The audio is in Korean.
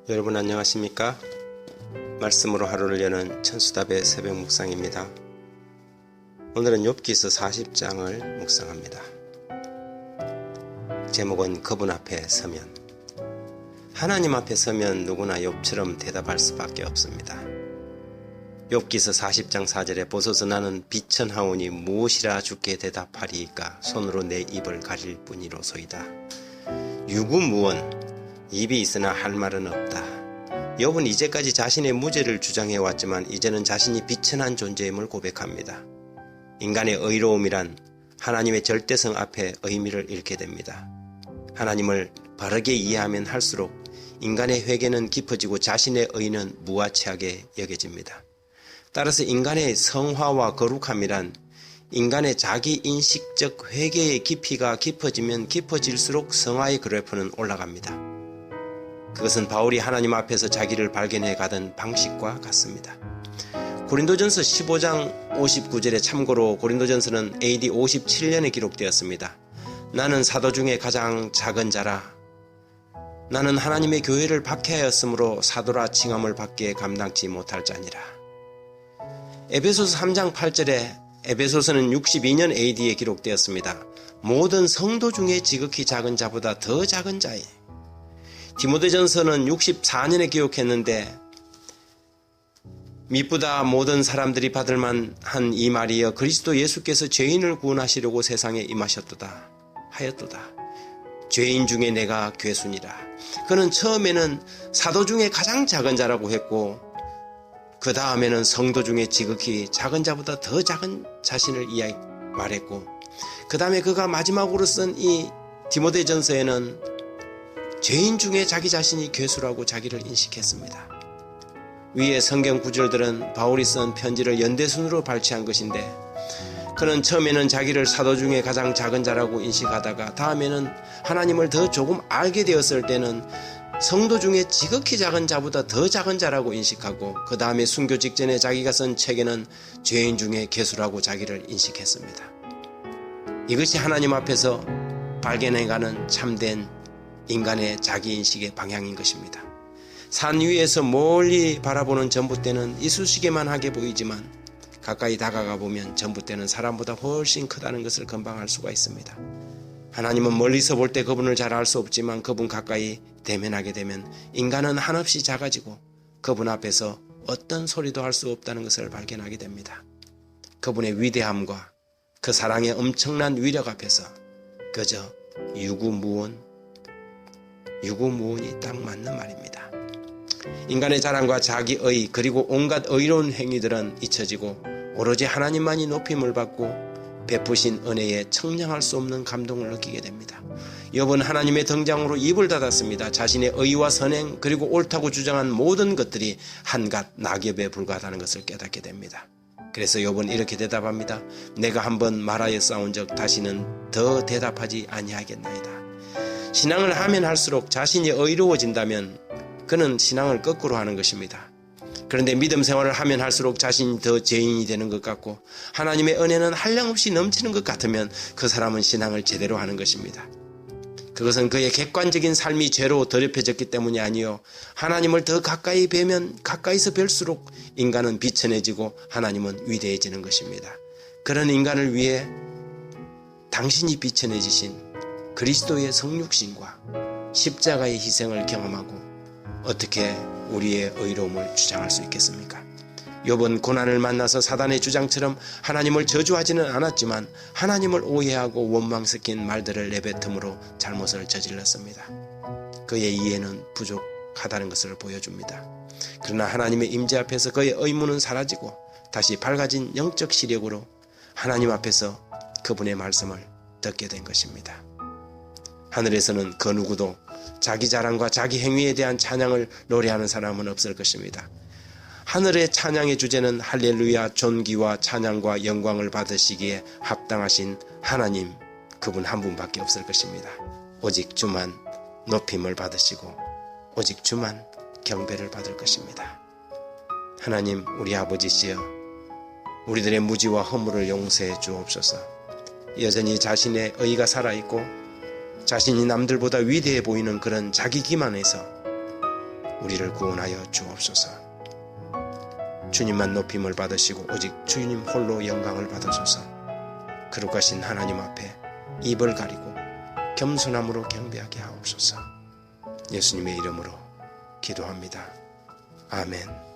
여러분 안녕하십니까? 말씀으로 하루를 여는 천수답의 새벽 묵상입니다. 오늘은 욥기서 40장을 묵상합니다. 제목은 그분 앞에 서면. 하나님 앞에 서면 누구나 욥처럼 대답할 수밖에 없습니다. 욥기서 40장 4절에 보소서 나는 비천하오니 무엇이라 주께 대답하리이까 손으로 내 입을 가릴 뿐이로소이다. 유구무원 입이 있으나 할 말은 없다. 욥은 이제까지 자신의 무죄를 주장해왔지만 이제는 자신이 비천한 존재임을 고백합니다. 인간의 의로움이란 하나님의 절대성 앞에 의미를 잃게 됩니다. 하나님을 바르게 이해하면 할수록 인간의 회개는 깊어지고 자신의 의는 무아치하게 여겨집니다. 따라서 인간의 성화와 거룩함이란 인간의 자기인식적 회개의 깊이가 깊어지면 깊어질수록 성화의 그래프는 올라갑니다. 그것은 바울이 하나님 앞에서 자기를 발견해 가던 방식과 같습니다. 고린도전서 15장 59절에 참고로 고린도전서는 AD 57년에 기록되었습니다. 나는 사도 중에 가장 작은 자라. 나는 하나님의 교회를 박해하였으므로 사도라 칭함을 받기에 감당치 못할 자니라. 에베소서 3장 8절에 에베소서는 62년 AD에 기록되었습니다. 모든 성도 중에 지극히 작은 자보다 더 작은 자에 디모데전서는 64년에 기록했는데 미쁘다 모든 사람들이 받을 만한 이 말이여 그리스도 예수께서 죄인을 구원하시려고 세상에 임하셨도다 하였도다. 죄인 중에 내가 괴순이라. 그는 처음에는 사도 중에 가장 작은 자라고 했고 그 다음에는 성도 중에 지극히 작은 자보다 더 작은 자신을 말했고 그 다음에 그가 마지막으로 쓴 이 디모데전서에는 죄인 중에 자기 자신이 괴수라고 자기를 인식했습니다. 위의 성경 구절들은 바울이 쓴 편지를 연대순으로 발췌한 것인데 그는 처음에는 자기를 사도 중에 가장 작은 자라고 인식하다가 다음에는 하나님을 더 조금 알게 되었을 때는 성도 중에 지극히 작은 자보다 더 작은 자라고 인식하고 그 다음에 순교 직전에 자기가 쓴 책에는 죄인 중에 괴수라고 자기를 인식했습니다. 이것이 하나님 앞에서 발견해가는 참된 인간의 자기인식의 방향인 것입니다. 산 위에서 멀리 바라보는 전봇대는 이쑤시개만 하게 보이지만 가까이 다가가 보면 전봇대는 사람보다 훨씬 크다는 것을 금방 알 수가 있습니다. 하나님은 멀리서 볼 때 그분을 잘 알 수 없지만 그분 가까이 대면하게 되면 인간은 한없이 작아지고 그분 앞에서 어떤 소리도 할 수 없다는 것을 발견하게 됩니다. 그분의 위대함과 그 사랑의 엄청난 위력 앞에서 그저 유구무원이 딱 맞는 말입니다. 인간의 자랑과 자기의 그리고 온갖 의로운 행위들은 잊혀지고 오로지 하나님만이 높임을 받고 베푸신 은혜에 청량할 수 없는 감동을 느끼게 됩니다. 욥은 하나님의 등장으로 입을 닫았습니다. 자신의 의와 선행 그리고 옳다고 주장한 모든 것들이 한갓 낙엽에 불과하다는 것을 깨닫게 됩니다. 그래서 욥은 이렇게 대답합니다. 내가 한번 말하여 싸운 적 다시는 더 대답하지 아니하겠나이다. 신앙을 하면 할수록 자신이 의로워진다면 그는 신앙을 거꾸로 하는 것입니다. 그런데 믿음 생활을 하면 할수록 자신이 더 죄인이 되는 것 같고 하나님의 은혜는 한량없이 넘치는 것 같으면 그 사람은 신앙을 제대로 하는 것입니다. 그것은 그의 객관적인 삶이 죄로 더럽혀졌기 때문이 아니요 하나님을 더 가까이 뵈면 가까이서 뵐수록 인간은 비천해지고 하나님은 위대해지는 것입니다. 그런 인간을 위해 당신이 비천해지신 그리스도의 성육신과 십자가의 희생을 경험하고 어떻게 우리의 의로움을 주장할 수 있겠습니까? 욥은 고난을 만나서 사단의 주장처럼 하나님을 저주하지는 않았지만 하나님을 오해하고 원망시킨 말들을 내뱉음으로 잘못을 저질렀습니다. 그의 이해는 부족하다는 것을 보여줍니다. 그러나 하나님의 임재 앞에서 그의 의문은 사라지고 다시 밝아진 영적 시력으로 하나님 앞에서 그분의 말씀을 듣게 된 것입니다. 하늘에서는 그 누구도 자기 자랑과 자기 행위에 대한 찬양을 노래하는 사람은 없을 것입니다. 하늘의 찬양의 주제는 할렐루야 존귀와 찬양과 영광을 받으시기에 합당하신 하나님 그분 한 분밖에 없을 것입니다. 오직 주만 높임을 받으시고 오직 주만 경배를 받을 것입니다. 하나님 우리 아버지시여 우리들의 무지와 허물을 용서해 주옵소서. 여전히 자신의 의가 살아있고 자신이 남들보다 위대해 보이는 그런 자기 기만에서 우리를 구원하여 주옵소서. 주님만 높임을 받으시고 오직 주님 홀로 영광을 받으소서. 거룩하신 하나님 앞에 입을 가리고 겸손함으로 경배하게 하옵소서. 예수님의 이름으로 기도합니다. 아멘.